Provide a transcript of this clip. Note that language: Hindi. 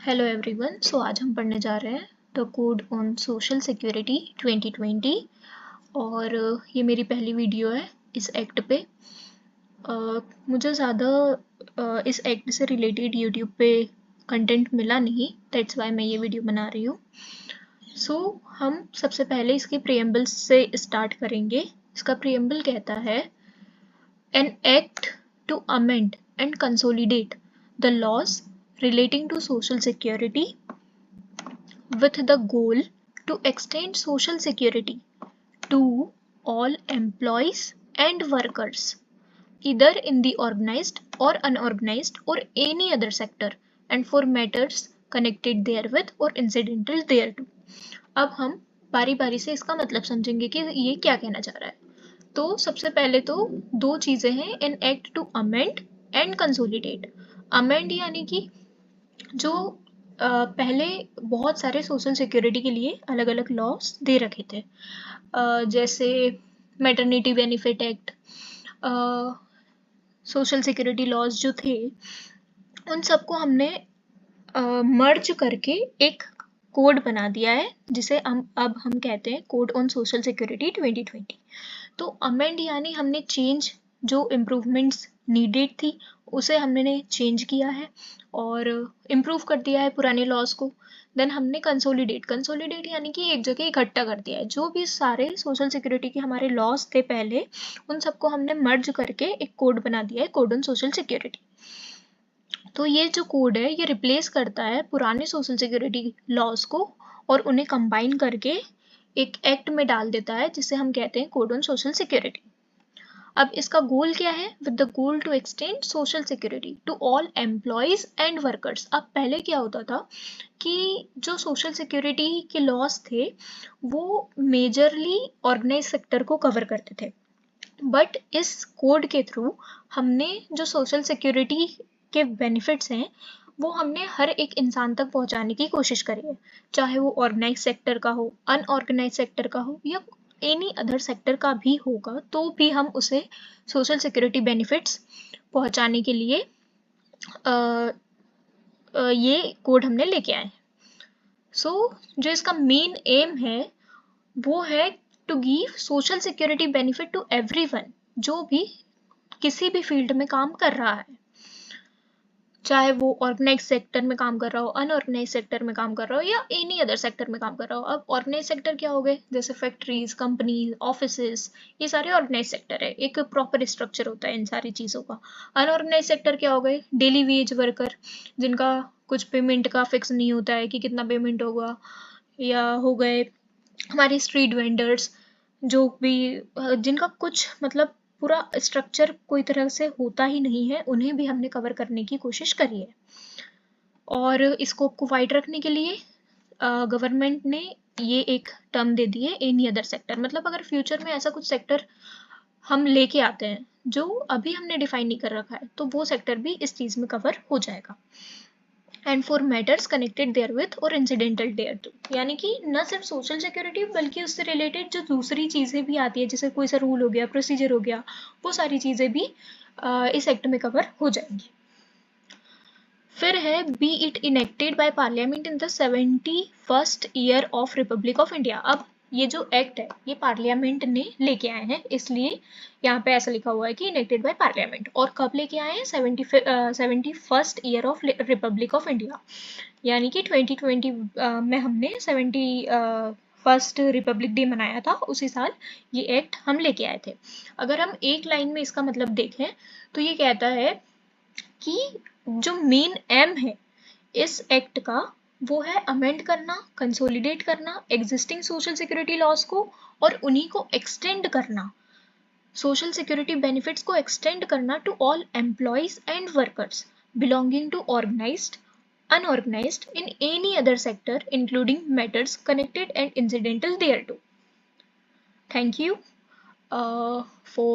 Hello everyone. आज हम पढ़ने जा रहे हैं the code on social security 2020 और ये मेरी पहली वीडियो है इस एक्ट पे। मुझे ज़्यादा इस एक्ट से रिलेटेड यूट्यूब पे कंटेंट मिला नहीं, दैट्स वाई मैं ये वीडियो बना रही हूँ। हम सबसे पहले इसके प्रियम्बल से स्टार्ट करेंगे। इसका प्रियम्बल कहता है an act to amend and consolidate the laws relating to social security with the goal to extend social security to all employees and workers, either in the organized or unorganized or any other sector, and for matters connected therewith or incidental thereto. अब हम बारी बारी से इसका मतलब समझेंगे कि ये क्या कहना चाह रहा है। तो सबसे पहले तो दो चीजें हैं, an act to amend and consolidate. Amend यानी कि जो पहले बहुत सारे सोशल सिक्योरिटी के लिए अलग अलग लॉस दे रखे थे, जैसे maternity benefit act, social security laws जो थे उन सबको हमने मर्ज करके एक कोड बना दिया है जिसे अब हम कहते हैं कोड ऑन सोशल सिक्योरिटी 2020। तो अमेंड यानी हमने चेंज, जो इम्प्रूवमेंट्स नीडेड थी उसे हमने चेंज किया है और इम्प्रूव कर दिया है पुराने लॉज को। देन हमने कंसोलिडेट यानी कि एक जगह इकट्ठा कर दिया है जो भी सारे सोशल सिक्योरिटी के हमारे लॉज थे पहले, उन सबको हमने मर्ज करके एक कोड बना दिया है, कोड ऑन सोशल सिक्योरिटी। तो ये जो कोड है ये रिप्लेस करता है पुराने सोशल सिक्योरिटी लॉज को और उन्हें कंबाइन करके एक एक्ट में डाल देता है जिसे हम कहते हैं कोड ऑन सोशल सिक्योरिटी। अब इसका गोल क्या है? With the goal to extend social security to all employees and workers. अब पहले क्या होता था कि जो सोशल सिक्योरिटी के लॉस थे वो मेजरली ऑर्गेनाइज सेक्टर को कवर करते थे, बट इस कोड के थ्रू हमने जो सोशल सिक्योरिटी के बेनिफिट्स हैं वो हमने हर एक इंसान तक पहुंचाने की कोशिश करी है, चाहे वो ऑर्गेनाइज सेक्टर का हो, अनऑर्गेनाइज सेक्टर का हो या एनी अदर सेक्टर का भी होगा, तो भी हम उसे सोशल सिक्योरिटी बेनिफिट्स पहुंचाने के लिए ये कोड हमने लेके आए। जो इसका मेन एम है वो है to give social security benefit to everyone, जो भी किसी भी फील्ड में काम कर रहा है, चाहे वो ऑर्गेनाइज सेक्टर में काम कर रहा हो, अनऑर्गेनाइज सेक्टर में काम कर रहा हो या एनी अदर सेक्टर में काम कर रहा हो। अब ऑर्गेनाइज सेक्टर क्या हो गए? जैसे फैक्ट्रीज, कंपनीज, ऑफिसेज, ये सारे ऑर्गेनाइज सेक्टर है, एक प्रॉपर स्ट्रक्चर होता है इन सारी चीज़ों का। अनऑर्गेनाइज सेक्टर क्या हो गए? डेली वेज वर्कर, जिनका कुछ पेमेंट का फिक्स नहीं होता है कि कितना पेमेंट होगा, या हो गए हमारे स्ट्रीट वेंडर्स, जो भी जिनका कुछ मतलब पूरा स्ट्रक्चर कोई तरह से होता ही नहीं है, उन्हें भी हमने कवर करने की कोशिश करी है। और स्कोप को वाइड रखने के लिए गवर्नमेंट ने ये एक टर्म दे दी है, एनी अदर सेक्टर। मतलब अगर फ्यूचर में ऐसा कुछ सेक्टर हम लेके आते हैं जो अभी हमने डिफाइन नहीं कर रखा है तो वो सेक्टर भी इस चीज में कवर हो जाएगा। And for matters connected therewith और इंसिडेंटल देयर टू, यानी कि न सिर्फ सोशल सिक्योरिटी बल्कि उससे रिलेटेड जो दूसरी चीज़ें भी आती है, जैसे कोई सा रूल हो गया, प्रोसीजर हो गया, वो सारी चीज़ें भी इस एक्ट में कवर हो जाएंगी। फिर है B it enacted by parliament in the 71st year of Republic of India. अब ये जो एक्ट है ये पार्लियामेंट ने लेके आए हैं, इसलिए यहाँ पे ऐसा लिखा हुआ है कि इनेक्टेड बाय पार्लियामेंट। और कब लेके आए हैं? 71st year of Republic of India, यानी कि 2020 में हमने 71st रिपब्लिक डे मनाया था, उसी साल ये एक्ट हम लेके आए थे। अगर हम एक लाइन में इसका मतलब देखें तो ये कहता है कि जो मेन एम है इस एक्ट का वो है अमेंड करना, कंसोलिडेट करना एग्जिस्टिंग सोशल सिक्योरिटी लॉज को और उन्हीं को एक्सटेंड करना, सोशल सिक्योरिटी बेनिफिट्स को एक्सटेंड करना to all employees and workers belonging to organised, unorganized in any other sector including matters connected and incidental thereto. Thank you for